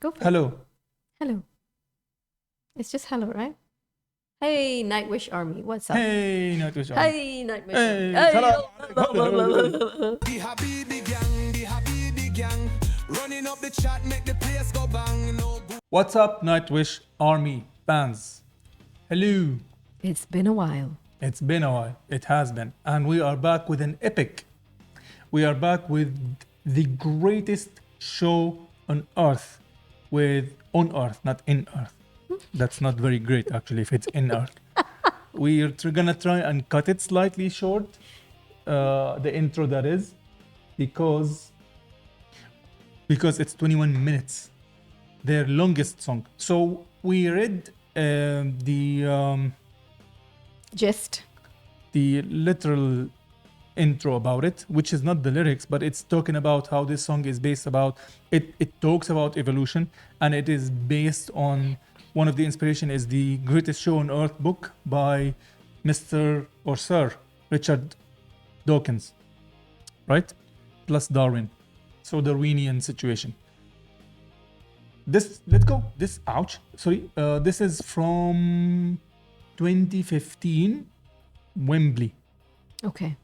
Go for it. Hello. Hello. It's just hello, right? Hey, Nightwish Army. What's up? Hey, Nightwish Army. Hey, Nightwish Hey, Army. salam Hey, The Habibi gang, running up the chat, make the place go bang. No good. What's up, Nightwish Army fans? Hello. It's been a while. It's been a while. It has been. And we are back with an epic. We are back with the greatest show on Earth. On Earth, not in Earth. That's not very great, actually, if it's in Earth. We're gonna try and cut it slightly short, the intro that is, because it's 21 minutes, their longest song. So we read Gist. the literal intro about it, which is not the lyrics, but it's talking about how this song is based about it talks about evolution, and it is based on one of the inspiration is the Greatest Show on Earth book by Mr. or Sir Richard Dawkins, right? Plus Darwin. So Darwinian situation. This is from 2015 Wembley. Okay.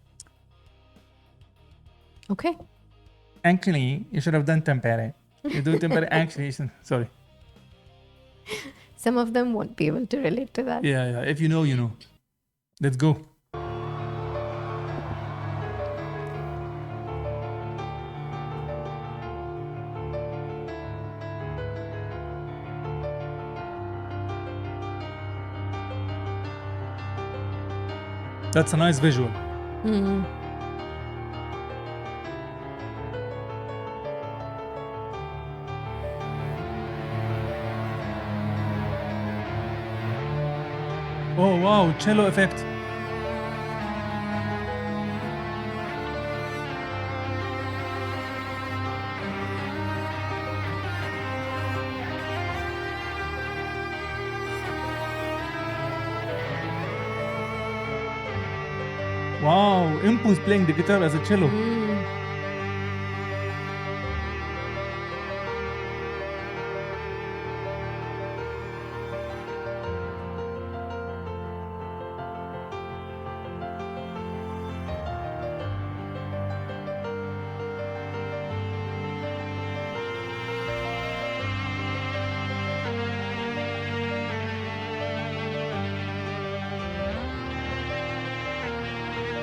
Actually, you should have done tempere. You do tempere actually. Sorry. Some of them won't be able to relate to that. Yeah. If you know, you know. Let's go. That's a nice visual. Mm. Oh wow, cello effect. Wow, Impu's playing the guitar as a cello. Mm.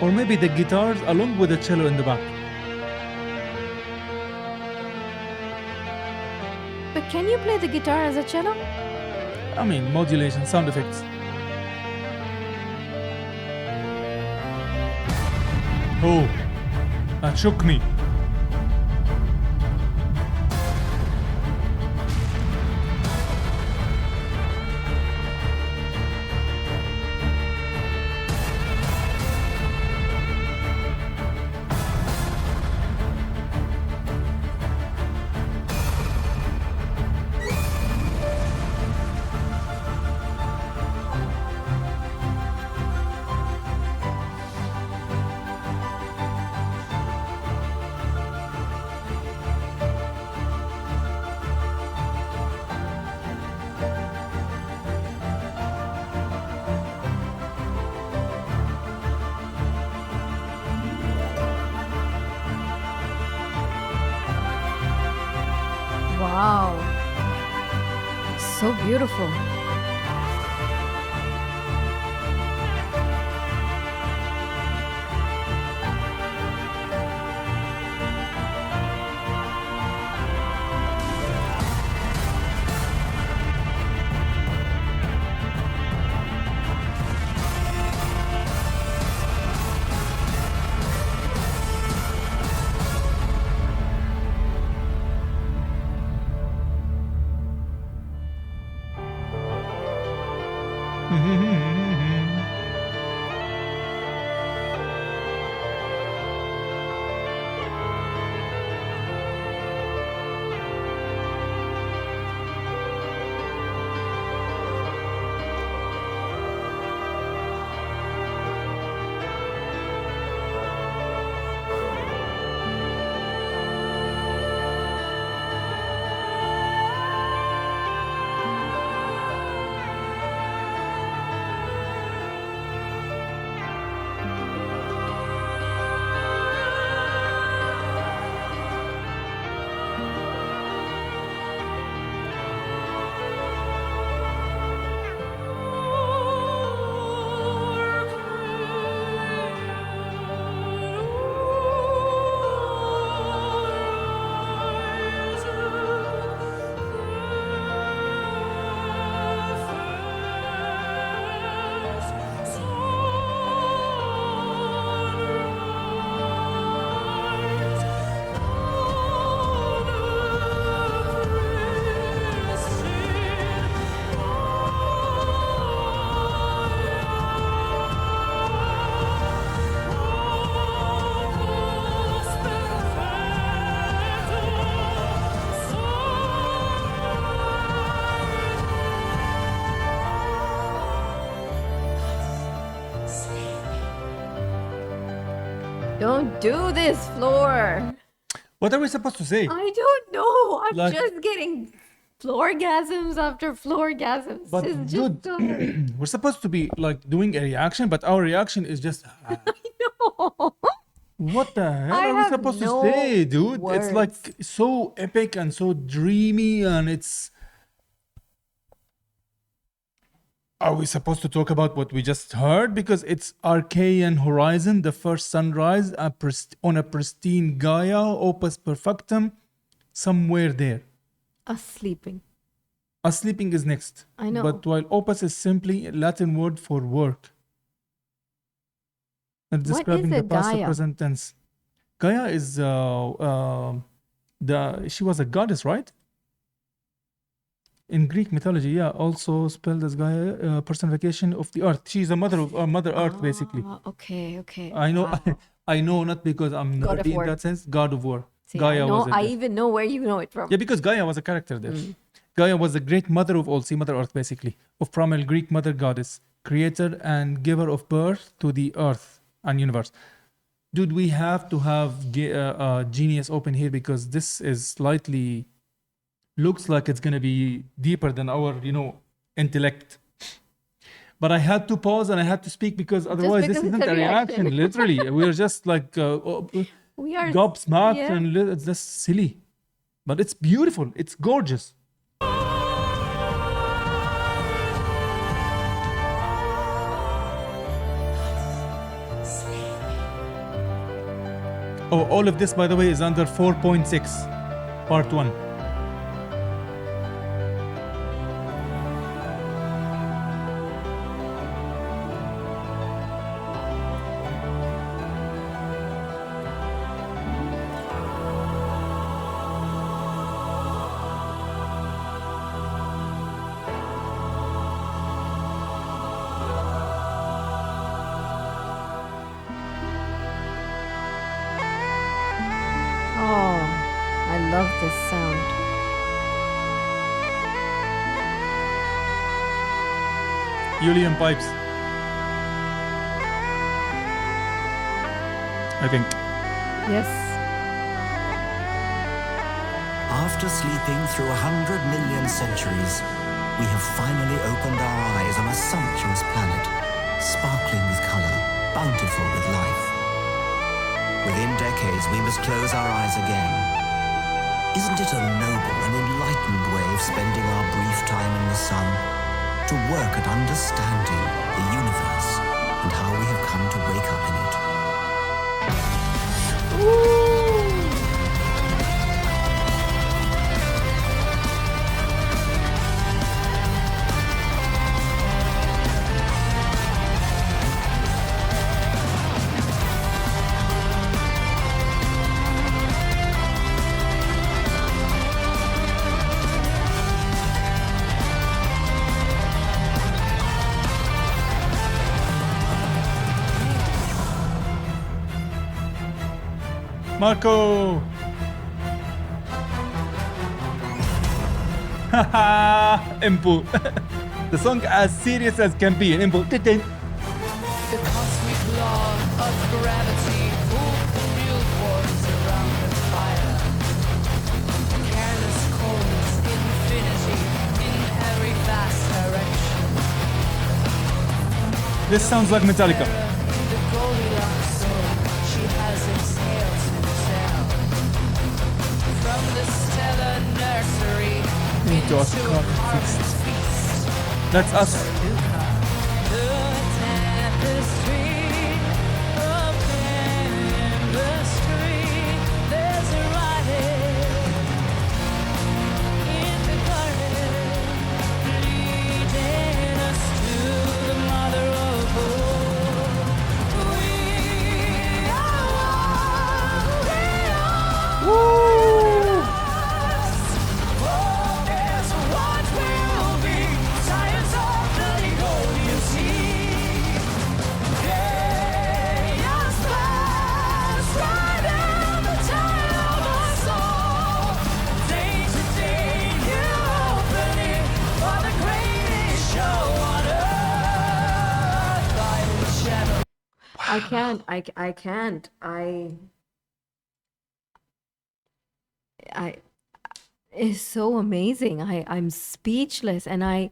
Or maybe the guitars along with the cello in the back. But can you play the guitar as a cello? I mean, modulation, sound effects. Oh, that shook me. Wow. So beautiful. Don't do this, Floor. What are we supposed to say? I don't know. I'm Like- just getting floorgasms after floorgasms. But It's dude, just we're supposed to be like doing a reaction, but our reaction is just no. what the hell I are we have supposed no to say, dude? It's like words. so epic and so dreamy, and it's. Are we supposed to talk about what we just heard? Because it's Archaean Horizon, the first sunrise on a pristine Gaia, opus perfectum, somewhere there. Us sleeping. Sleeping is next. I know. But while opus is simply a Latin word for work. And What describing is the a past or Gaia? present tense. Gaia is she was a goddess, right? In Greek mythology, yeah, also spelled as Gaia, personification of the earth. She's a mother of Mother Earth, basically. Okay. I know, Wow. I know, not because I'm God of nerdy in War. that sense. God of War. See, Gaia I know. was. I even know where you know it from. Yeah, because Gaia was a character there. Gaia was the great mother of all, see, Mother Earth, basically, of primal Greek mother goddess, creator and giver of birth to the earth and universe. Dude, we have to have Genius open here because this is slightly looks like it's gonna be deeper than our, intellect. But I had to pause and I had to speak because otherwise this because isn't it's a a reaction. reaction. Literally, we're just like We are gobsmacked yeah. and it's just silly. But it's beautiful. It's gorgeous. Oh, all of this, by the way, is under 4.6, part 1. Oh, I love this sound. Julian pipes. I think. Yes. After sleeping through 100 million centuries, we have finally opened our eyes on a sumptuous planet, sparkling with color, bountiful with life. Within decades, we must close our eyes again. Isn't it a noble and enlightened way of spending our brief time in the sun? To work at understanding the universe and how we have come to wake up in it. Marco! Haha! Impu. The song as serious as can be. Impu. The cosmic law of gravity pulled the real force around the fire. Careless coldness, infinity in every vast direction. This sounds like Metallica. The Goldilocks soul, she has exhaled himself. From the stellar nursery Into a into a carved carved feast. That's us. The tapestry of chemistry. There's a writing in the garden, leading us to the mother of all. We are one, we are us. Oh, is what will be. Science of belief. I can't. I can't. I it's so amazing. I'm speechless, and I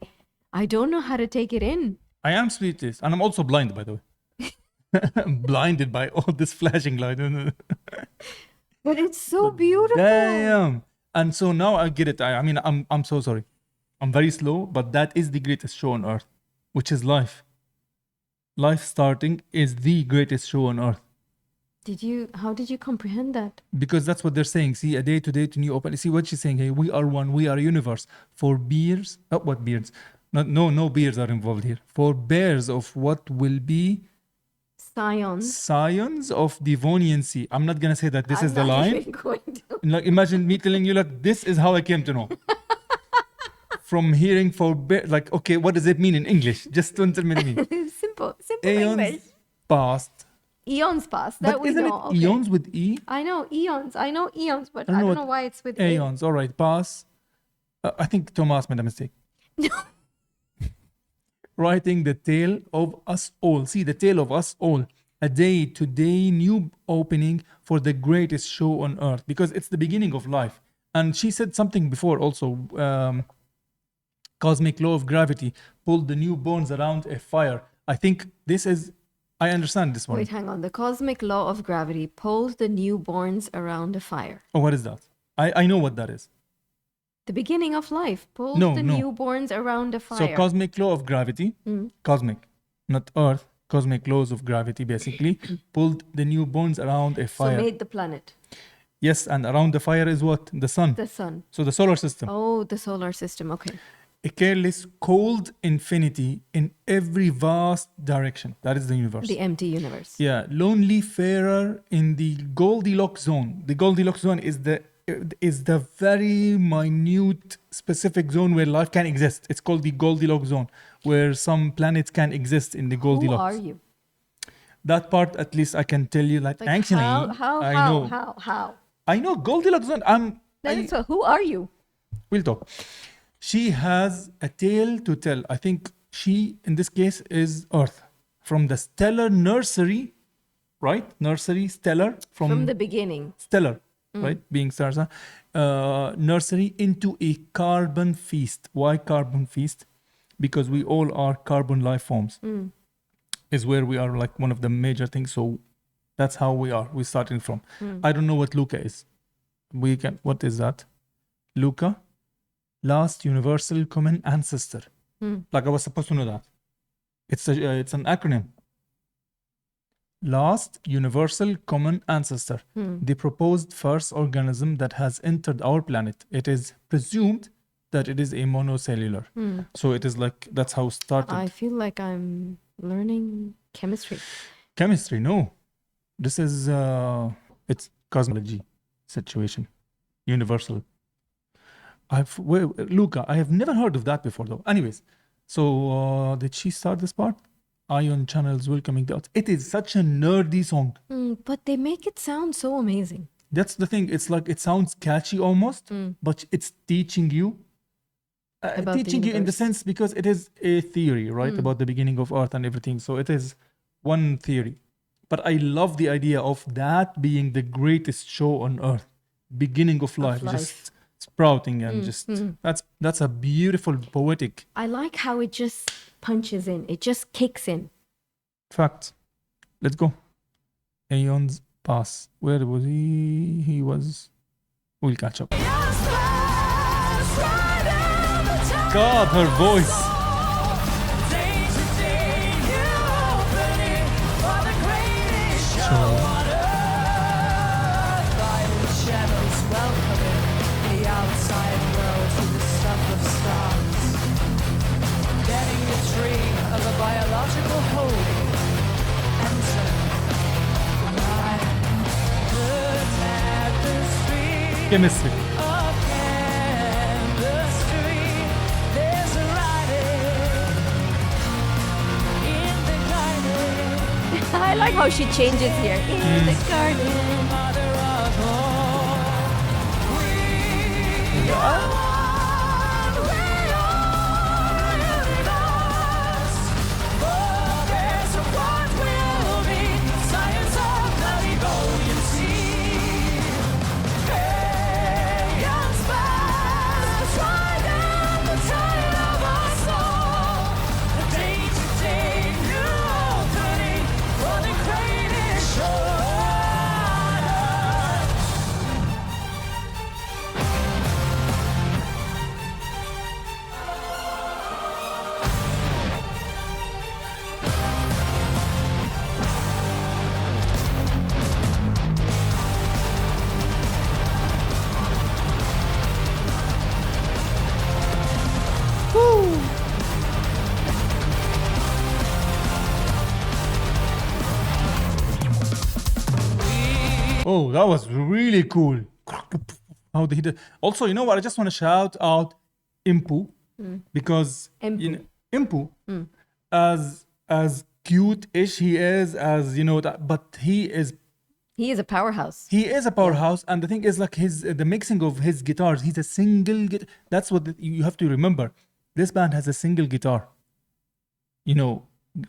don't know how to take it in. I am speechless, and I'm also blind, by the way. I'm blinded by all this flashing light. But it's so beautiful. Damn. And so now I get it. I mean, I'm so sorry. I'm very slow, but that is the greatest show on earth, which is life. Life starting is the greatest show on earth. How did you comprehend that? Because that's what they're saying. See, a day to day to new open. See what she's saying. Hey, we are one. We are a universe. For beers, what beers? No beers are involved here. For bears of what will be scions of Devoniancy. I'm not gonna say that this is the I'm not line. even going to. Like, imagine me telling you, like, this is how I came to know. From hearing for bear, like, okay, what does it mean in English? Just don't tell me. Simple English. Aeons past. Eons past. That But we isn't know. it Okay. eons with E? I know eons. I know eons, but don't I know don't what know why it's with Aeons. All right, pass. I think Tuomas made a mistake. No. Writing the tale of us all. See, the tale of us all. A day-to-day new opening for the greatest show on earth, because it's the beginning of life. And she said something before also. Cosmic law of gravity pulled the newborns around a fire. I think this is. I understand this one. Wait, hang on. The cosmic law of gravity pulls the newborns around a fire. Oh, what is that? I know what that is. The beginning of life pulls No, the no. newborns around a fire. So cosmic law of gravity, cosmic, not earth, cosmic laws of gravity basically pulled the newborns around a So fire. made the planet, Yes, and around the fire is what? The sun. the sun. So the solar system. Oh, the solar system. Okay. A careless, cold infinity in every vast direction. That is the universe. The empty universe. Yeah, lonely farer in the Goldilocks zone. The Goldilocks zone is the very minute, specific zone where life can exist. It's called the Goldilocks zone, where some planets can exist in the Goldilocks. Who are you? That part, at least, I can tell you. Like actually, I know. How? I know Goldilocks zone. So who are you? We'll talk. She has a tale to tell. I think she, in this case, is Earth. From the stellar nursery, right? Nursery, stellar. From the beginning. Stellar, right? Being stars. Nursery into a carbon feast. Why carbon feast? Because we all are carbon life forms. Is where we are, like one of the major things. So that's how we are. We're starting from. I don't know what Luca is. What is that? Luca? Last universal common ancestor. Like I was supposed to know that. It's an acronym. Last universal common ancestor. The proposed first organism that has entered our planet. It is presumed that it is a monocellular. So it is like, that's how it started. I feel like I'm learning chemistry. Chemistry, no. This is, it's cosmology situation. Universal. Luca, I have never heard of that before though. Anyways, so did she start this part? Ion channels welcoming the earth. It is such a nerdy song. But they make it sound so amazing. That's the thing. It's like, it sounds catchy almost, but it's teaching you. About the Teaching you in the universe. sense because it is a theory, right? About the beginning of earth and everything. So it is one theory. But I love the idea of that being the greatest show on earth. Beginning of life. Just sprouting and just that's a beautiful poetic I like how it just punches in. It just kicks in. fact. Let's go. Aeons pass. Where was he? He was. We'll catch up. God, her voice. Biological holy enter my tapestry Chemistry. of chemistry. There's a writing in the garden, I like how she changes here. In the garden. mother of all. We are one, we are universe. Progress of what will be that was really cool. How did he do? Also, you know what? I just want to shout out Impu because Impu. Impu, as cute-ish he is, as you know that, but he is a powerhouse. He is a powerhouse, and the thing is, like the mixing of his guitars. He's a single. That's what you have to remember. This band has a single guitar. You know,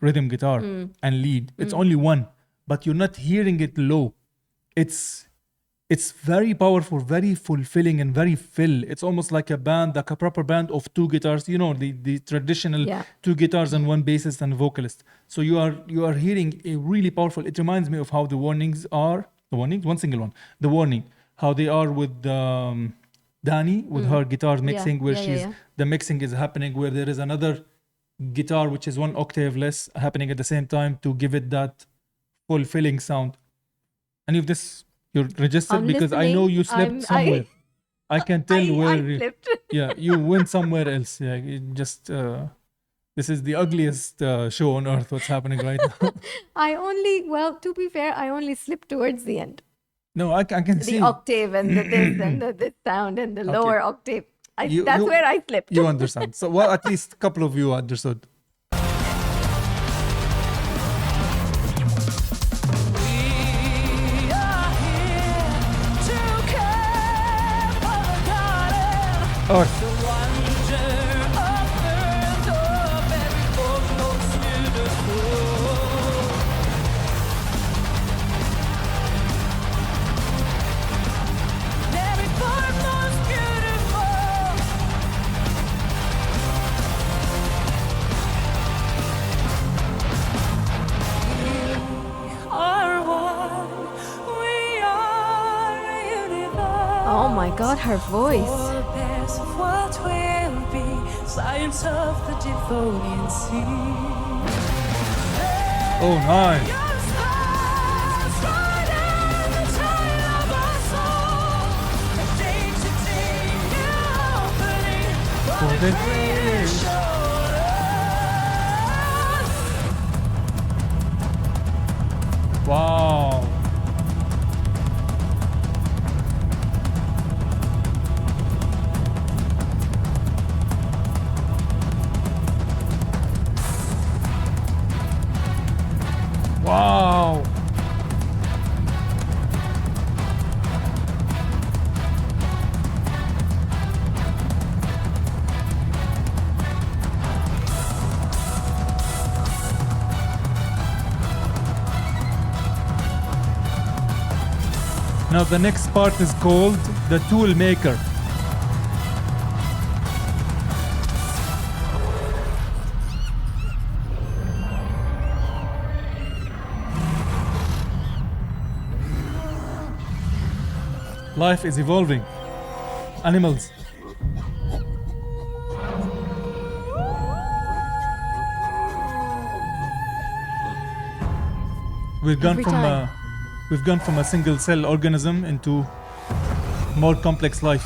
rhythm guitar and lead. It's only one, but you're not hearing it low. It's very powerful, very fulfilling, and very fill. It's almost like a band, like a proper band of two guitars. You know, the traditional two guitars and one bassist and vocalist. So you are hearing a really powerful. It reminds me of how the warnings are. The warnings, one single one. The warning, how they are with Dani with her guitar mixing, where the mixing is happening where there is another guitar which is one octave less happening at the same time to give it that fulfilling sound. Any of this you're registered? I'm because I know listening. you slept somewhere. I can tell I slipped. Yeah, you went somewhere else. Yeah, it just this is the ugliest show on earth. What's happening right now? To be fair, I only slipped towards the end. No, I can see The octave and the this and the this sound and the lower octave. You- That's you- where I slipped. you understand. So, well, at least a couple of you understood. We are here to care for the garden. Earth. The wonder of earth, of every form most beautiful. Every form most beautiful. Are one, we are a universe. Oh my God, her voice. Forebears of what will be, science of the Devonian sea. Oh, nice. Your stars right in the tail of our soul. A day-to-day new opening for the creation. Wow. Wow. Now the next part is called the tool maker. Life is evolving. Animals. We've gone Every from time. we've gone from a single cell organism into more complex life.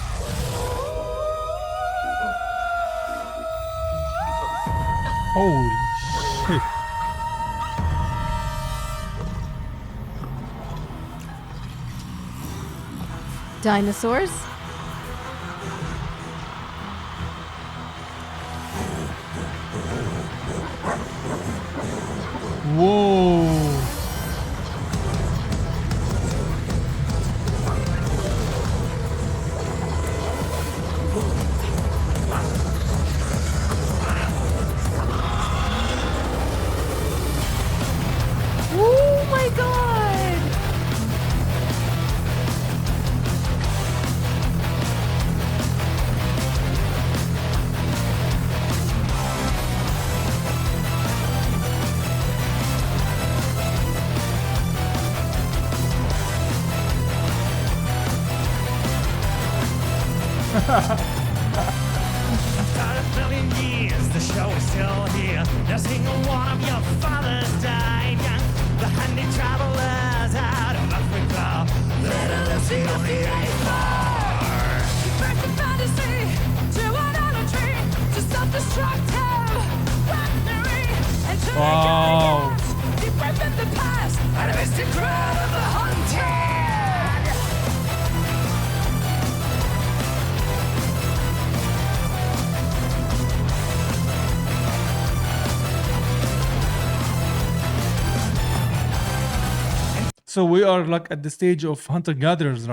Holy shit. Dinosaurs. Whoa. Oh my God. After a million years, the show is still here. No single one of your fathers died young. The handy travelers out of Africa. Little Lucy of the 84. Break the fantasy to idolatry, to self-destructive weaponry, and to Wow. deep within the past, and a mystic crowd of the hunted. So we are like at the stage of hunter-gatherers,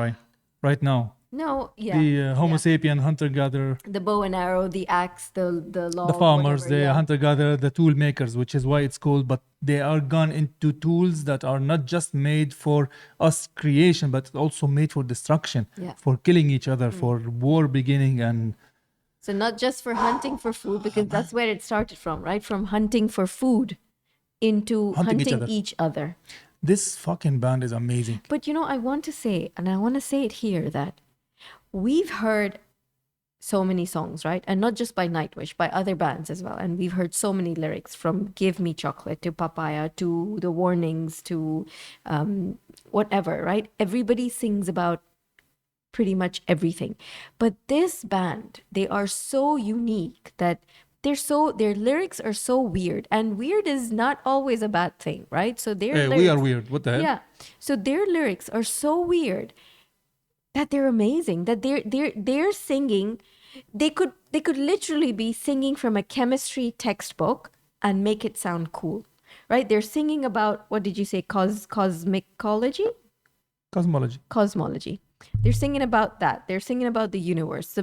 right now. No, yeah. The Homo yeah. sapien hunter-gatherer, The bow and arrow, the axe, the log, the farmers, whatever, the yeah. hunter-gatherer, the tool makers, which is why it's called. But they are gone into tools that are not just made for us creation, but also made for destruction, Yeah. for killing each other, for war beginning, and So not just for hunting for food, because that's where it started from, right? From hunting for food into hunting each other. this fucking band is amazing. But I want to say, and I want to say it here, that we've heard so many songs, right? And not just by Nightwish, by other bands as well. And we've heard so many lyrics, from Give Me Chocolate to Papaya to The Warnings to whatever, right? Everybody sings about pretty much everything. But this band, they are so unique that their lyrics are so weird. And weird is not always a bad thing, right? So their lyrics, We are weird. What the hell? yeah. So their lyrics are so weird that they're amazing. That they're singing, they could literally be singing from a chemistry textbook and make it sound cool, right? They're singing about, what did you say, cosmicology? Cosmology. They're singing about that. They're singing about the universe,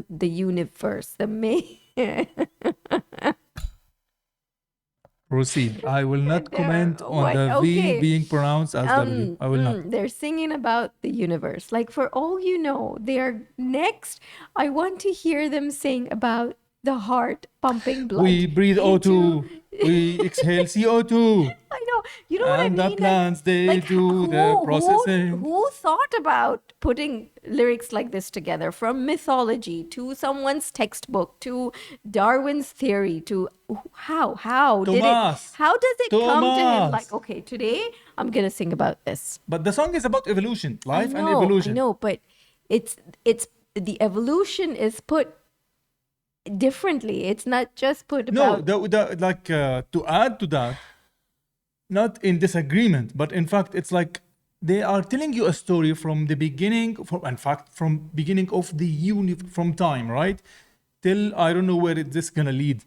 Proceed. I will not comment on What? the Okay. V being pronounced as W. I will not. They're singing about the universe. Like, for all you know, they're next. I want to hear them sing about the heart pumping blood. We breathe O2. into- We exhale CO2. I know. You know what I And mean? the plants, they do the processing. Who thought about putting lyrics like this together, from mythology to someone's textbook to Darwin's theory to how Tuomas. how does it come to him? Tuomas. Like, okay, today I'm gonna sing about this. But the song is about evolution, life and I evolution. know, but it's the evolution is put differently. It's not just put No, about to add to that, not in disagreement, but in fact, it's like they are telling you a story from the beginning, from beginning of the from time, right? Till I don't know where this gonna lead.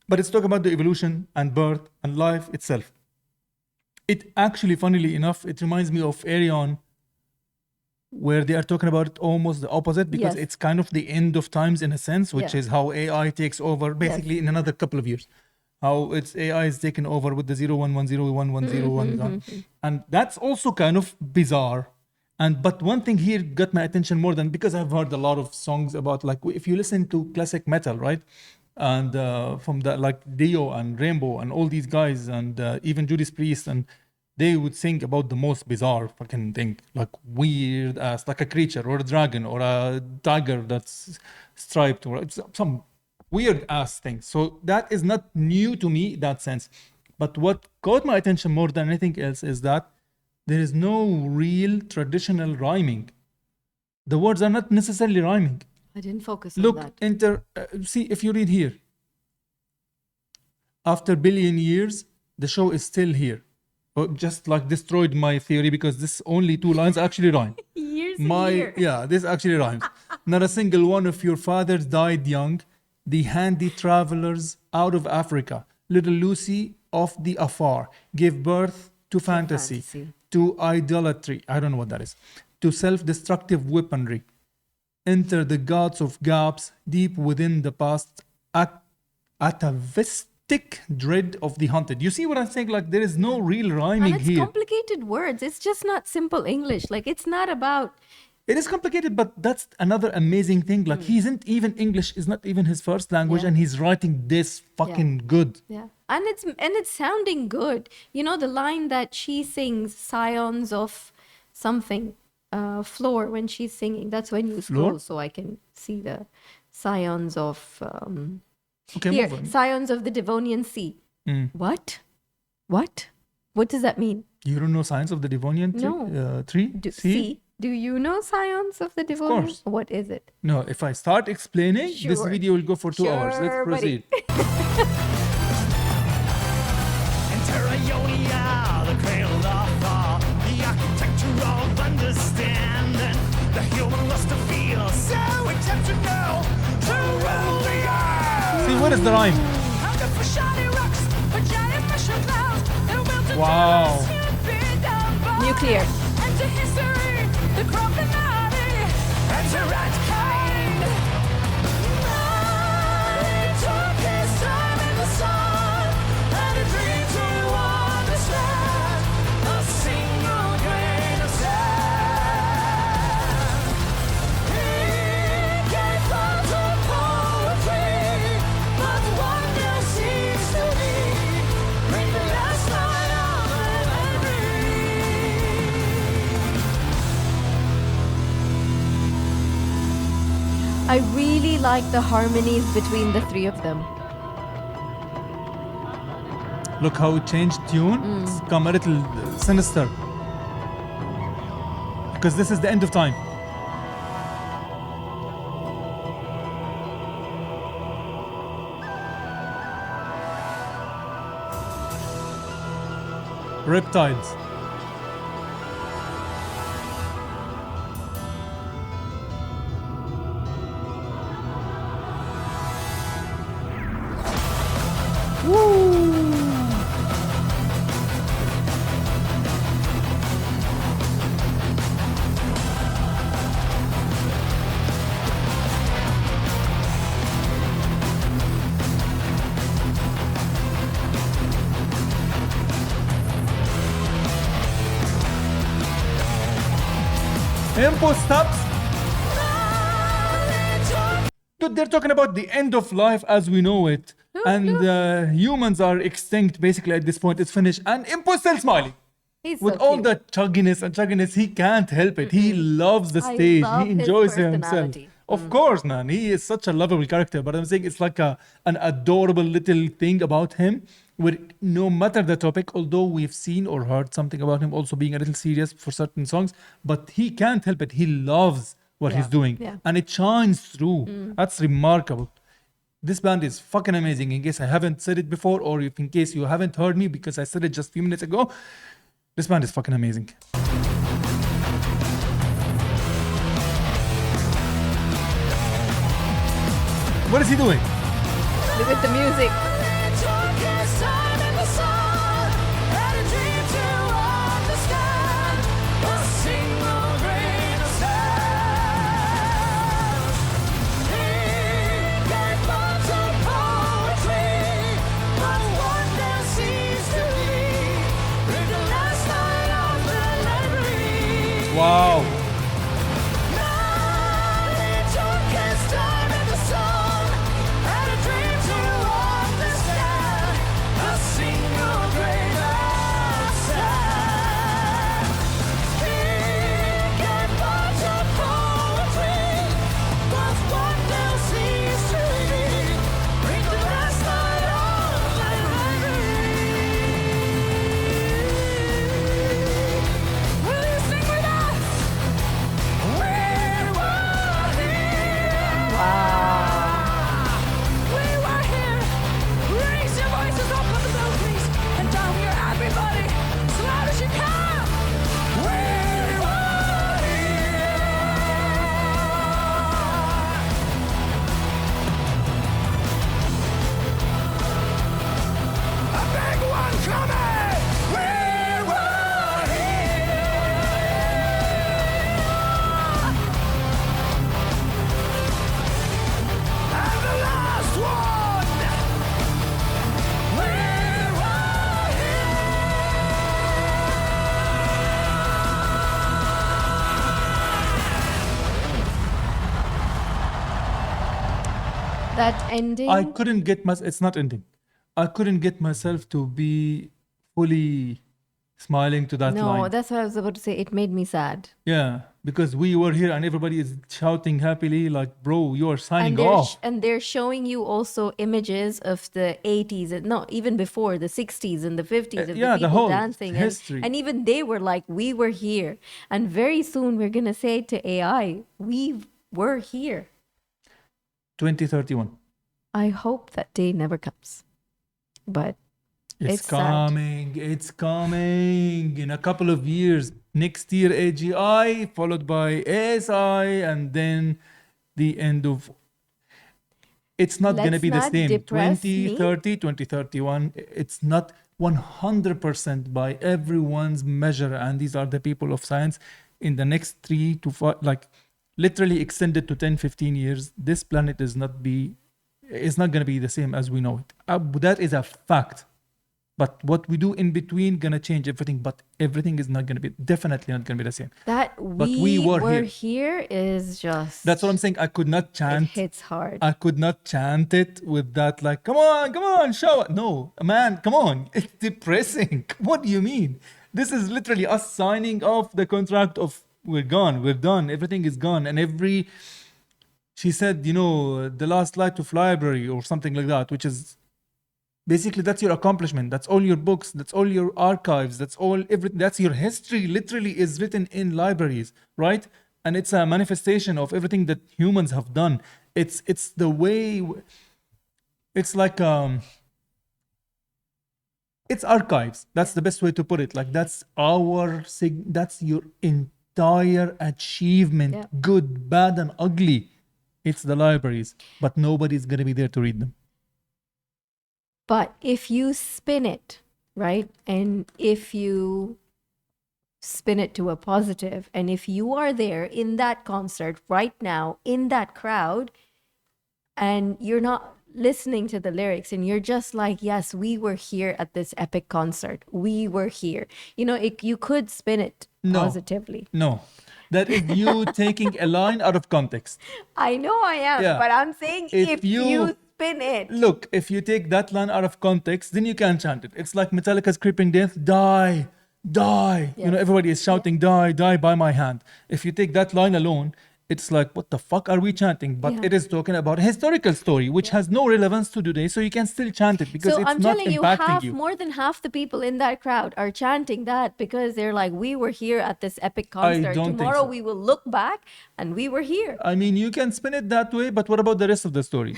But it's talking about the evolution and birth and life itself. It actually, funnily enough, it reminds me of Arion, where they are talking about almost the opposite, because Yes. it's kind of the end of times in a sense, which Yeah. is how AI takes over basically in another couple of years. How it's AI is taken over with the 011011011, and that's also kind of bizarre. But one thing here got my attention more than, because I've heard a lot of songs about, like, if you listen to classic metal, right, and from the like Dio and Rainbow and all these guys, and even Judas Priest, and they would sing about the most bizarre fucking thing, like weird ass, like a creature or a dragon or a tiger that's striped, or some weird ass thing. So that is not new to me, that sense. But what caught my attention more than anything else is that there is no real traditional rhyming. The words are not necessarily rhyming. I didn't focus on Look, that. see if you read here. After billion years, the show is still here. Just like destroyed my theory, because this only 2 lines actually rhyme. Years and years. Yeah, this actually rhymes. Not a single one of your fathers died young. The handy travelers out of Africa, little Lucy of the afar, gave birth to fantasy, to idolatry. I don't know what that is. To self-destructive weaponry. Enter the gods of gaps deep within the past, atavistic dread of the hunted. You see what I'm saying? Like, there is no real rhyming And it's here. complicated words. It's just not simple English. Like, it's not about. It is complicated, but that's another amazing thing. Like, he isn't even English, is not even his first language, Yeah. and he's writing this fucking good. Yeah, and it's sounding good. You know, the line that she sings, "Scions of something," floor, when she's singing. That's when you scroll, Floor? so I can see the scions of. Okay, Here, move on. scions of the Devonian Sea. What? What does that mean? You don't know Science of the Devonian tree? See? Do you know scions of the Devonian? course. What is it? No, if I start explaining, this Sure. video will go for 2 hours. Let's Sure, buddy. proceed. Enter Ionia, the cradle of thought, the architecture of understanding, the human lust to feel, so exceptional, to rule the earth. See, what is the rhyme? Hunger for shiny rocks, for giant mushroom clouds, and wilted Wow. flowers to be down by Nuclear. Enter history, the Crocodile, enter mankind. He took his time in the sun, and a dream to understand a single grain of sand. He gave birth to poetry, but wonder seems to be bring the last night of memory. I really like the harmonies between the three of them. Look how it changed tune. It's come a little sinister. Because this is the end of time. Riptides. Impo stops. Dude, they're talking about the end of life as we know it. And humans are extinct basically at this point. It's finished. And Impo's still smiling. He's With so all cute. the chugginess, he can't help it. He loves the I stage. love He his enjoys himself. personality. Of course, man. He is such a lovable character. But I'm saying it's like an adorable little thing about him where no matter the topic, although we've seen or heard something about him also being a little serious for certain songs, but he can't help it. He loves what he's doing. yeah. And it shines through. That's remarkable. This band is fucking amazing. In case I haven't said it before, or if in case you haven't heard me because I said it just a few minutes ago, this band is fucking amazing. What is he doing? Look at the music. Took his time in the sun, had a dream to understand a single grain of sand. He gave birth to poetry, but wonder seems to be bring the last night of memory. Wow. He took his time in the sun, had a dream to understand a single grain of sand. He gave birth to poetry, but wonder seems to be bring the last night of memory. Will you sing with us? We were here. We were here. Raise your voices up on the balconies and down here, everybody, as loud as you can. We were here. A big one coming. We were here. And the last one. We were here. That ending. I couldn't get it's not ending. I couldn't get myself to be fully smiling to that no, line. that's what I was about to say. It made me sad. Yeah, because we were here and everybody is shouting happily like, bro, you are signing off. And they're showing you also images of the 80s and no, even before the 60s and the 50s of yeah, the the people whole dancing. history. And even they were like, we were here. And very soon we're going to say to AI, we were here. 2031. I hope that day never comes. But It's It's sad. coming. It's coming in a couple of years. Next year, AGI, followed by ASI, and then the end of. It's not going to Let's be the not same. depress me. 2030, 2031. It's not. 100% by everyone's measure, and these are the people of science, in the next 3 to 5, like literally extended to 10, 15 years, this planet is not going to be the same as we know it. That is a fact. But what we do in between gonna change everything, but everything is not gonna be, definitely not gonna be the same. That we were here is just... That's what I'm saying. I could not It chant. hits hard. I could not chant it with that, like, come on, show it. No, man, come on. It's depressing. What do you mean? This is literally us signing off the contract of we're gone, we're done, everything is gone. And she said, the last light of library or something like that, which is basically that's your accomplishment. That's all your books. That's all your archives. That's everything. That's your history. Literally is written in libraries, right? And it's a manifestation of everything that humans have done. It's the way. It's like it's archives. That's the best way to put it. Like that's that's your entire achievement, Yeah. good, bad, and ugly. It's the libraries, but nobody's gonna be there to read them. But if you spin it, right? And if you spin it to a positive, and if you are there in that concert right now, in that crowd, and you're not listening to the lyrics and you're just like, yes, we were here at this epic concert. We were here. You could spin it No. positively. No, that is you taking a line out of context. I know I am, Yeah. but I'm saying if you spin it. Look, if you take that line out of context, then you can chant it. It's like Metallica's Creeping Death, die. Yeah. Everybody is shouting, die by my hand. If you take that line alone, it's like, what the fuck are we chanting? But Yeah. it is talking about a historical story, which has no relevance to today, so you can still chant it because So it's I'm not telling you, impacting more than half the people in that crowd are chanting that because they're like, we were here at this epic concert. don't think Tomorrow so. we will look back and we were here. I mean, you can spin it that way, but what about the rest of the story?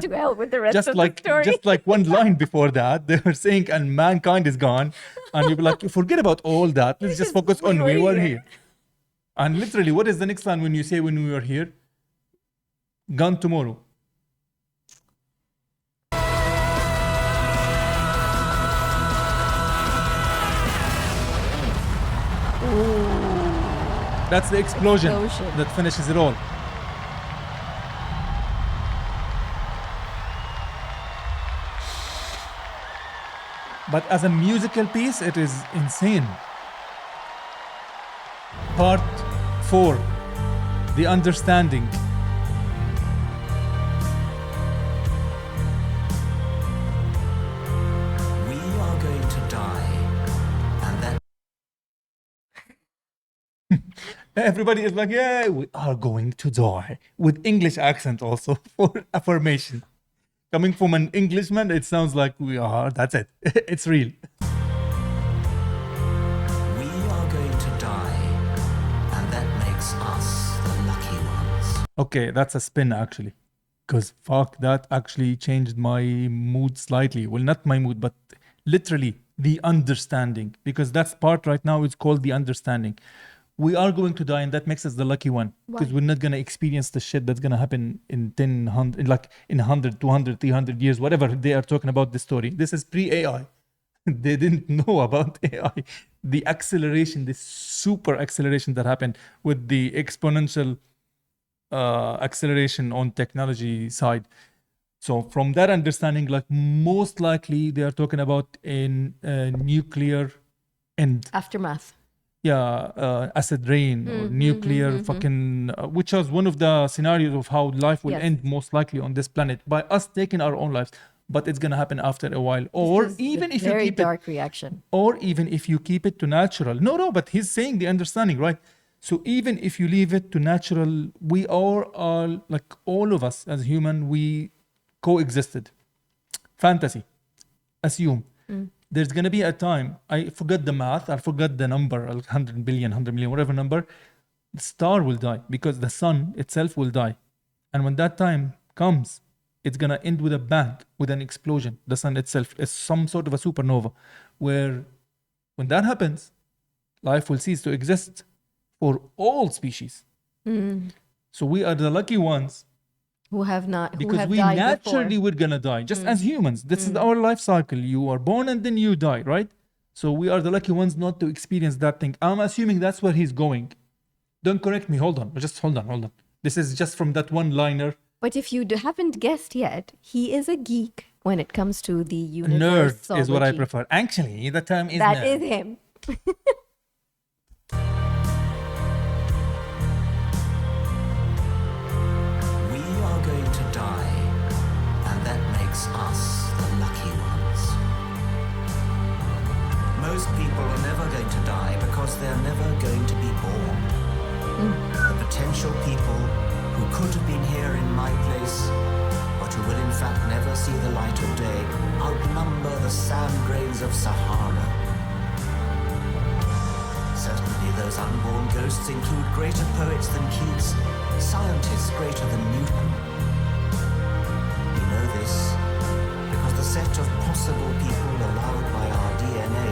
To hell with the rest just of like the story. just like one line before that, they were saying, and mankind is gone. And you'd be like, forget about all that. Let's just focus on we were here. And literally, what is the next line when you say when we were here? Gone tomorrow. That's the explosion that finishes it all. But as a musical piece, it is insane. Part 4, The Understanding. We are going to die, and that Everybody is like, yeah, we are going to die. With English accent also for affirmation. Coming from an Englishman, it sounds like we are, that's it. It's real. we are going to die, and that makes us the lucky ones. Okay, that's a spin actually. Because fuck, that actually changed my mood slightly. Well, not my mood, but literally the understanding. Because that part right now is called the understanding. We are going to die, and that makes us the lucky one. Because we're not going to experience the shit that's going to happen in 10, 100, like in 100, 200, 300 years, whatever they are talking about this story. This is pre-AI. They didn't know about AI. The acceleration, the super acceleration that happened with the exponential acceleration on technology side. So from that understanding, like most likely they are talking about in nuclear end. Aftermath. Acid rain or nuclear fucking, which was one of the scenarios of how life will Yes. end most likely on this planet by us taking our own lives. But it's gonna happen after a while, or This is even a if you very keep it, dark reaction. or even if you keep it to natural. No, but he's saying the understanding, right? So even if you leave it to natural, we are all, like all of us as human, we coexisted. Fantasy. Assume. There's going to be a time, I forgot the math, I forgot the number, 100 billion, 100 million, whatever number, the star will die because the sun itself will die. And when that time comes, it's going to end with a bang, with an explosion. The sun itself is some sort of a supernova where when that happens, life will cease to exist for all species. So we are the lucky ones who have not, who because have we died naturally before. we're gonna die, just as humans. This is our life cycle. You are born and then you die, right? So we are the lucky ones not to experience that thing. I'm assuming that's where he's going. Don't correct me. Hold on. Just hold on. This is just from that one liner. But if you haven't guessed yet, he is a geek when it comes to the Nerd universe. is what I prefer. Actually, the term is That nerd. is him. We are going to die, and that makes us the lucky ones. Most people are never going to die because they're never going to be born. The potential people who could have been here in my place, but who will in fact never see the light of day, outnumber the sand grains of Sahara. Certainly those unborn ghosts include greater poets than Keats, scientists greater than Newton. We know this because the set of possible people allowed by our DNA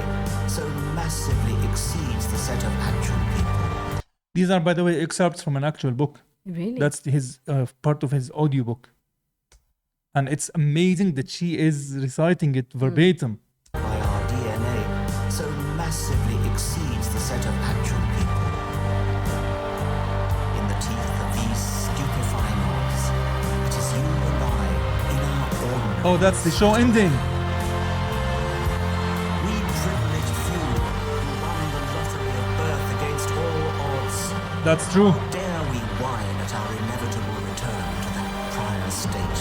so massively exceeds the set of actual people. These are, by the way, excerpts from an actual book. Really? That's his part of his audiobook. And it's amazing that she is reciting it verbatim. By our DNA so massively exceeds the set of actual people. In the teeth of these stupefying odds, it is you and I in our own. Oh, that's the show ending. We privileged few who won the lottery of birth against all odds. That's true. Dare we whine at our inevitable return to that prior state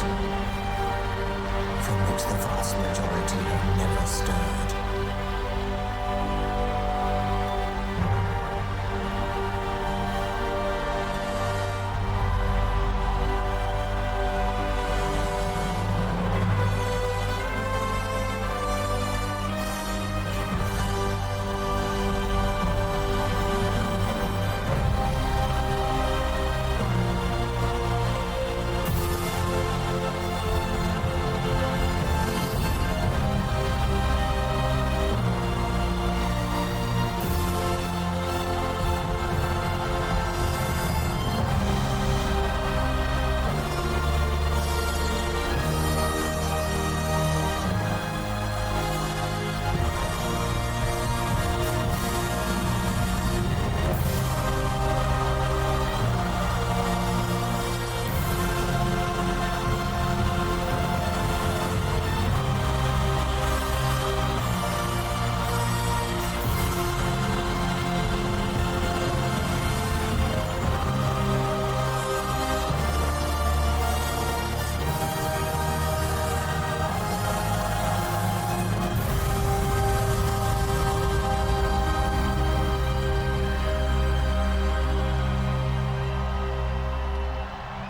from which the vast majority have never stirred?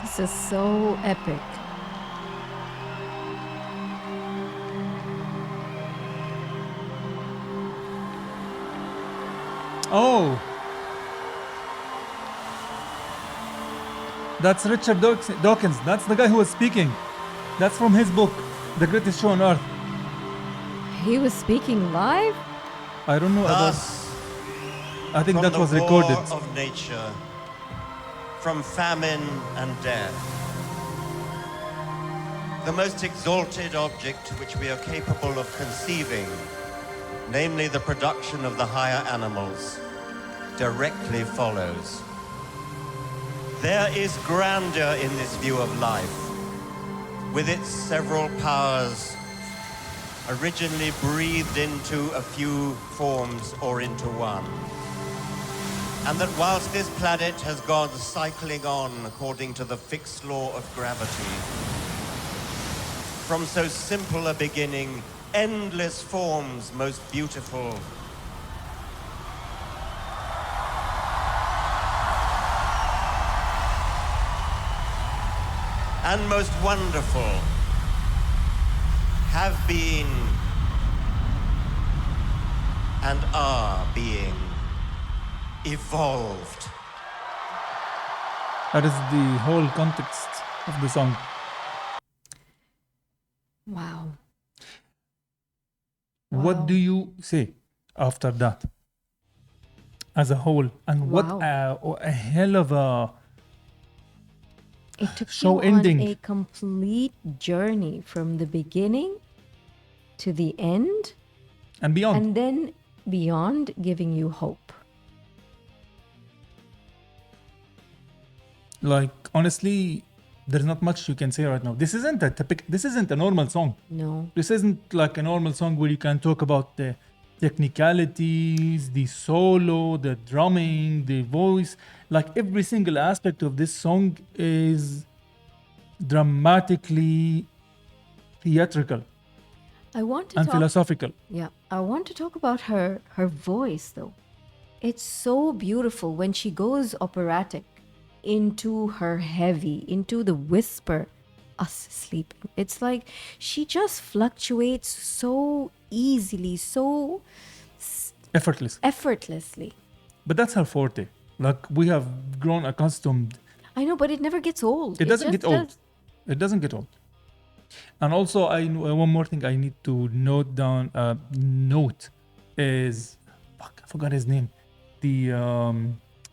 This is so epic. Oh. That's Richard Dawkins. That's the guy who was speaking. That's from his book, The Greatest Show on Earth. He was speaking live? I don't know about... Thus, I think from that the was war recorded. of nature, from famine and death, the most exalted object which we are capable of conceiving, namely the production of the higher animals, directly follows. There is grandeur in this view of life, with its several powers originally breathed into a few forms or into one. And that whilst this planet has gone cycling on according to the fixed law of gravity, from so simple a beginning, endless forms most beautiful, and most wonderful have been and are being evolved. That is the whole context of the song. Wow. What Wow. do you say after that? As a whole. And what Wow. a hell of a It took show you ending. on a complete journey from the beginning to the end, And beyond. and then beyond, giving you hope. Like, honestly, there's not much you can say right now. This isn't a normal song. No. This isn't like a normal song where you can talk about the technicalities, the solo, the drumming, the voice. Like, every single aspect of this song is dramatically theatrical I want to and talk. philosophical. Yeah, I want to talk about her voice though. It's so beautiful when she goes operatic into her heavy, into the whisper, us sleeping. It's like she just fluctuates so easily, so Effortless. effortlessly. But that's her forte. Like, we have grown accustomed. I know, but it never gets old. It doesn't just get old. does. It doesn't get old. And also, one more thing I need to note down. Note is, fuck, I forgot his name.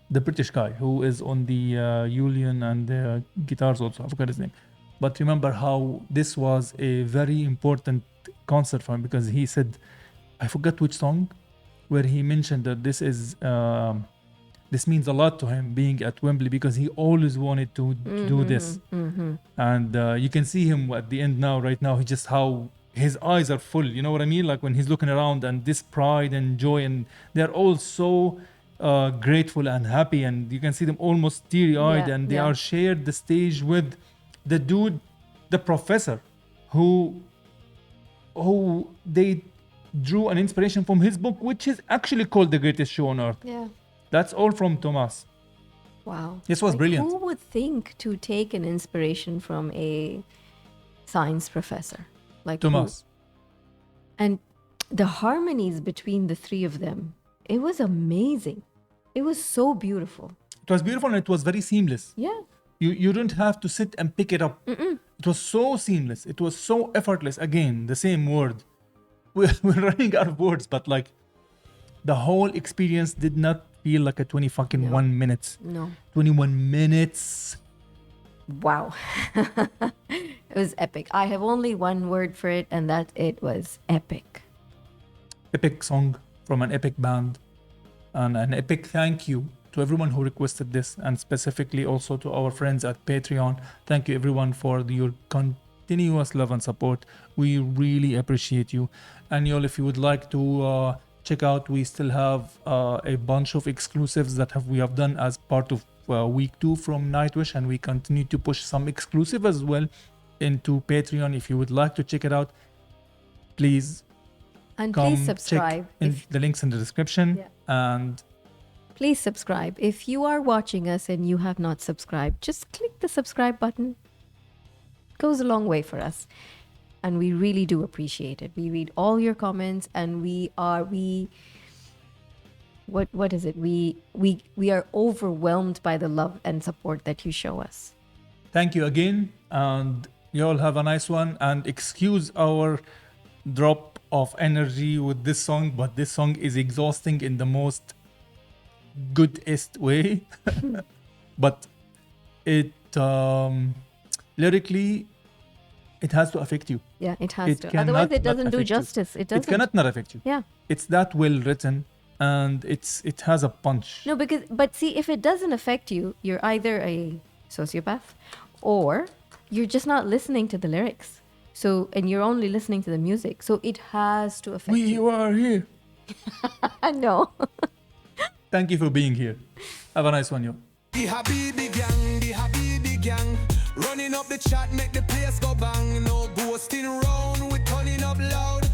The British guy who is on the ukulele and the guitars also. I forgot his name. But remember how this was a very important concert for him, because he said, I forgot which song, where he mentioned that this is this means a lot to him being at Wembley, because he always wanted to do this. And you can see him at the end now, right now, he just how his eyes are full. You know what I mean? Like, when he's looking around, and this pride and joy, and they're all so grateful and happy, and you can see them almost teary-eyed, Yeah, and they yeah. are shared the stage with the dude, the professor, who they drew an inspiration from his book, which is actually called The Greatest Show on Earth. Yeah. That's all from Tuomas. Wow. This was brilliant. Who would think to take an inspiration from a science professor? Like who? Tuomas. And the harmonies between the three of them, it was amazing. It was so beautiful. It was beautiful, and it was very seamless. Yeah. You don't have to sit and pick it up. It was so seamless. It was so effortless. Again, the same word. We're running out of words, but like, the whole experience did not feel like a 1 minutes. No. 21 minutes. Wow. It was epic. I have only one word for it, and that it was epic. Epic song from an epic band, and an epic thank you to everyone who requested this, and specifically also to our friends at Patreon. Thank you everyone for your continuous love and support. We really appreciate you. And y'all, if you would like to check out, we still have a bunch of exclusives that we have done as part of week 2 from Nightwish, and we continue to push some exclusive as well into Patreon. If you would like to check it out, please And come please subscribe. check in the links in the description. Yeah. And Please subscribe. If you are watching us and you have not subscribed, just click the subscribe button. It goes a long way for us. And we really do appreciate it. We read all your comments, and what is it? We are overwhelmed by the love and support that you show us. thank you again, and you all have a nice one. And excuse our drop of energy with this song, but this song is exhausting in the most goodest way. But it lyrically, it has to affect you. Yeah, it has It to. cannot Otherwise, it not doesn't do affect you. justice. It doesn't. It cannot not affect you. Yeah. It's that well written, and it has a punch. No, but see, if it doesn't affect you, you're either a sociopath, or you're just not listening to the lyrics. So, and you're only listening to the music. So it has to affect We you. are here. I know. Thank you for being here. Have a nice one, yo. The Habibi gang, running up the chat, make the place go bang. No ghosting round, we turning up loud.